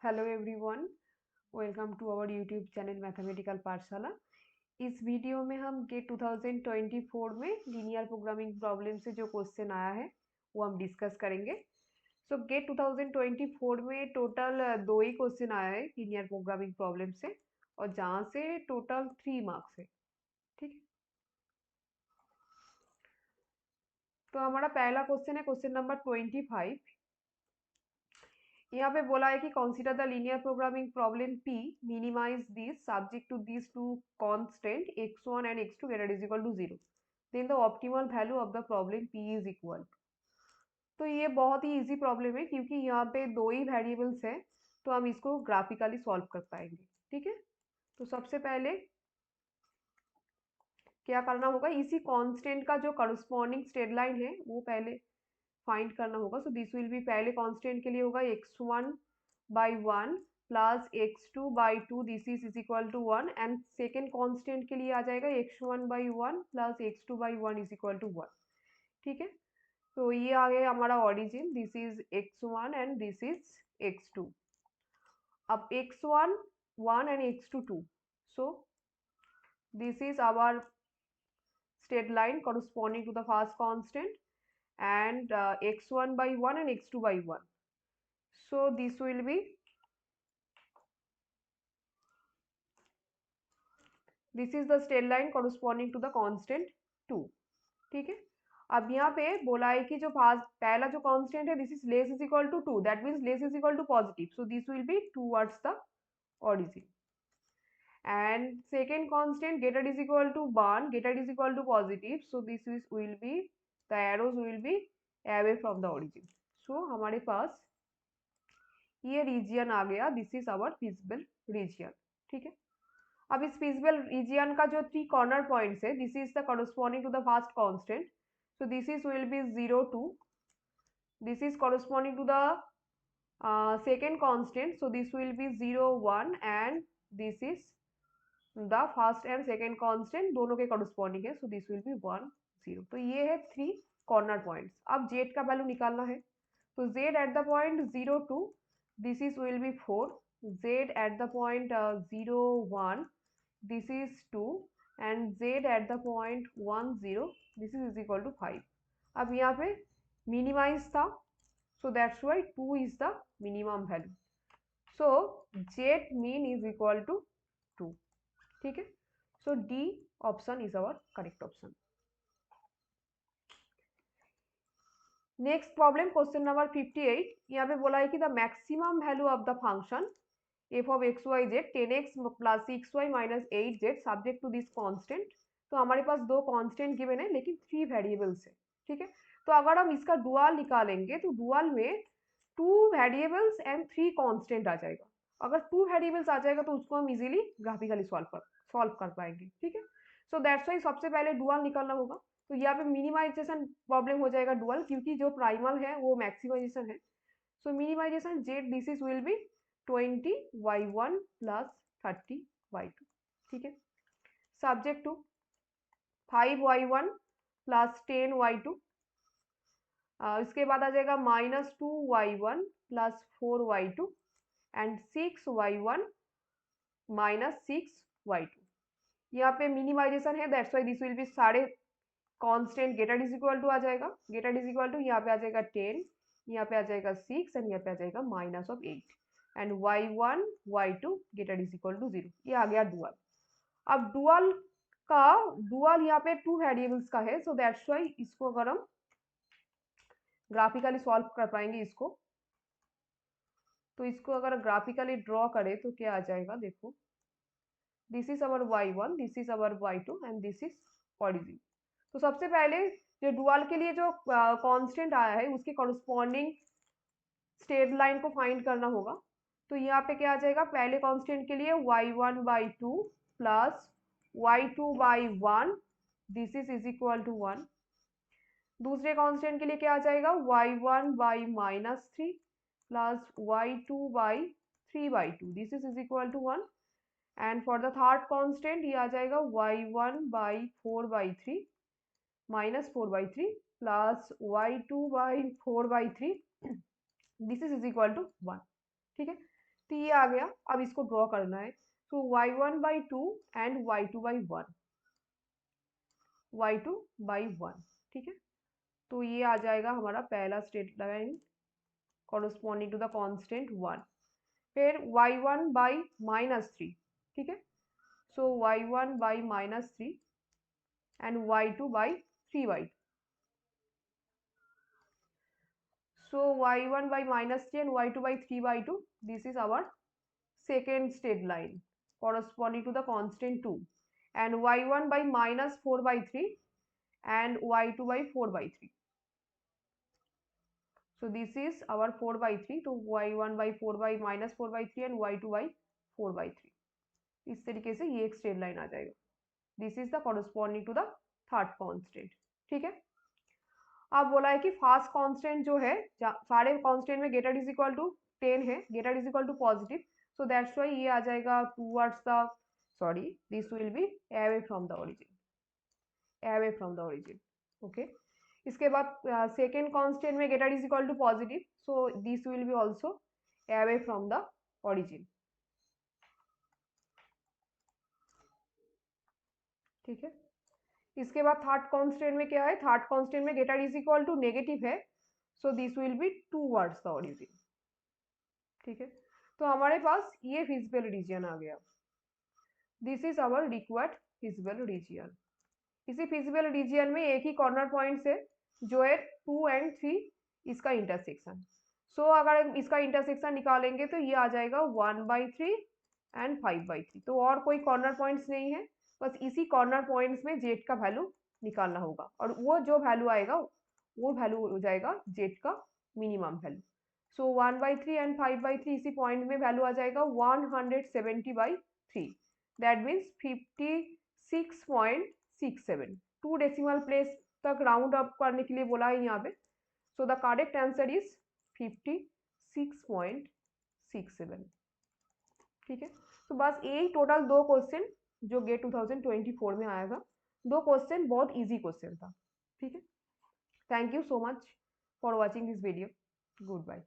Hello everyone, welcome to our YouTube channel mathematical Pathshala. इस video में हम गेट 2024 में लीनियर प्रोग्रामिंग प्रॉब्लम से जो क्वेश्चन आया है वो हम डिस्कस करेंगे। सो गेट 2024 में टोटल दो ही क्वेश्चन आया है लीनियर प्रोग्रामिंग प्रॉब्लम से, और जहाँ से टोटल 3 मार्क्स है। ठीक है, तो हमारा पहला क्वेश्चन है क्वेश्चन नंबर 25। यहाँ पे बोला है कि consider the linear programming problem P, minimize this subject to this two constant x1 and x2 greater is equal to 0, then the optimal value of the problem p is equal. तो ये बहुत ही easy problem है क्योंकि यहाँ पे दो ही variables हैं, तो हम इसको ग्राफिकली सॉल्व कर पाएंगे। ठीक है, तो सबसे पहले क्या करना होगा, इसी कांस्टेंट का जो करस्पॉन्डिंग स्ट्रेट लाइन है वो पहले फाइंड करना होगा। सो दिस विल बी, पहले कांस्टेंट के लिए होगा x1/1 plus x2/2, this is equal to 1, and second constant के लिए आ जाएगा x1/1 plus x2/1 is equal to 1। ठीक है, तो ये आ गया हमारा origin, this is x1 and this is x2। अब x1 1 and x2 2, so this is our straight line corresponding to the first constant, and x1/1 and x2/1. So this will be, this is the straight line corresponding to the constant 2। ठीक है, अब यहाँ पे बोला है कि जो पहला जो कांस्टेंट है, this is less is equal to 2, that means less is equal to positive, so this will be towards the origin, and second constant greater is equal to 1, greater is equal to positive, so this is will be, the arrows will be away from the origin। so हमारे पास ये region आ गया, this is our feasible region. ठीक है, अब इस feasible region का जो 3 कॉर्नर पॉइंट्स है, this is the corresponding to the first constant, so this is will be 0 2, this is corresponding to the second constant, so this will be 0 1, and this is the first and second constant दोनों के corresponding है, so this will B 1 0। तो ये है 3 corner points. अब Z का value निकालना है, तो Z at the point 0 2, this is will be 4, Z at the point 0 1, this is 2, and Z at the point 1 0, this is equal to 5। अब यहाँ पे मिनिमाइज था, so that's why 2 is the minimum value, so z mean is equal to 2। ठीक है, so D option is our correct option. Next problem question number 58। यहाँ पे बोला है कि the maximum value of the function F of X Y Z 10x plus 6y minus 8z subject to this constant. तो हमारे पास दो constant given है लेकिन 3 वेरिएबल्स है। ठीक है, तो अगर हम इसका डुअल निकालेंगे तो डुअल में 2 वेरिएबल्स एंड 3 कांस्टेंट आ जाएगा। अगर 2 वेरिएबल्स आ जाएगा तो उसको हम इजीली ग्राफिकली सॉल्व कर पाएंगे। ठीक है, सो दैट्स वाई सबसे पहले डुअल निकालना होगा। तो यहाँ पे मिनिमाइजेशन प्रॉब्लम हो जाएगा डुअल, क्योंकि जो प्राइमल है वो मैक्सिमाइजेशन है। So minimization Z this is will be 20y1 plus 30y2। ठीक है, subject to 5y1 plus 10y2, इसके बाद आ जाएगा -2y1 plus 4y2 and 6y1 minus 6y2। यहाँ पे मिनिमाइजेशन है, that's why this will be सारे constant greater is equal to आ जाएगा, ग्रेटर इज इक्वल टू यहाँ पे आ जाएगा 10, यहाँ पे आ जाएगा 6, एंड यहाँ पे आ जाएगा -8, and y1 y2 greater is equal to 0। ये आ गया डुअल। अब डुअल यहाँ पे 2 वेरिएबल्स का है, सो दैट्स वाई इसको अगर हम ग्राफिकली सॉल्व कर पाएंगे इसको, तो इसको अगर ग्राफिकली ड्रॉ करें तो क्या आ जाएगा, देखो this is our y1, this is our y2, and this is origin. तो सबसे पहले जो डुअल के लिए जो कांस्टेंट आया है उसके कॉरस्पॉन्डिंग स्ट्रेट लाइन को फाइंड करना होगा। तो यहाँ पे क्या आ जाएगा, पहले कांस्टेंट के लिए y1/2 plus y2/1, this is equal to 1। दूसरे कांस्टेंट के लिए क्या आ जाएगा, y1/-3 plus y2/3/2, this is equal to 1। And for the third constant ये आ जाएगा y1/4/3 minus 4/3 plus y2/4/3, this is equal to 1। ठीक है, तो ये आ गया, अब इसको ड्रॉ करना है। सो y1/2 एंड y2/1, y2/1, ठीक है। तो ये आ जाएगा हमारा पहला straight line corresponding to the constant 1। फिर y1/-3, ठीक है। सो y1/-3 and y2/3/2. So y1/-3 and y2/3/2. This is our second straight line corresponding to the constant 2, and y1/-4/3 and y2/4/3. So this is our 4/3. तो y1/4/-4/3 and y2/4/3. इस तरीके से ये एक straight line आ जाएगा। This is the corresponding to the third constant, ठीक है। अब बोला है कि फास्ट कांस्टेंट जो है, सारे कांस्टेंट में ग्रेटर इज इक्वल टू 10 है, greater is equal to positive, so that's why ये आ जाएगा towards the, sorry, this will be away from the origin, away from the origin, okay. इसके बाद सेकेंड कांस्टेंट में greater is equal to positive, so this will be also away from the origin, ठीक है। इसके बाद third constant में क्या है, थर्ड कांस्टेंट में greater is equal to negative है, so this will be towards the origin, ठीक है। तो हमारे पास ये फिजिबल रीजन आ गया। This is our required feasible region. इसी फिजिबल रीजन में एक ही कॉर्नर पॉइंट से जो है 2 एंड 3, इसका इंटरसेक्शन। सो अगर इसका इंटरसेक्शन निकालेंगे तो ये आ जाएगा 1/3 एंड 5/3। तो और कोई कॉर्नर पॉइंट्स नहीं है, बस इसी कॉर्नर पॉइंट्स में जेड का वैल्यू निकालना होगा, और वो जो वैल्यू आएगा वो वैल्यू हो जाएगा जेड का मिनिमम वैल्यू। सो 1/3 एंड 5/3 इसी पॉइंट में वैल्यू आ जाएगा 170/3, दैट मीन्स 56.67। 2 डेसिमल प्लेस तक राउंड अप करने के लिए बोला है यहाँ पे। So the correct answer is 56.67, ठीक है। तो बस यही टोटल 2 क्वेश्चन जो गेट 2024 में आया था, 2 क्वेश्चन बहुत इजी क्वेश्चन था, ठीक है। Thank you so much for watching this video. Good bye.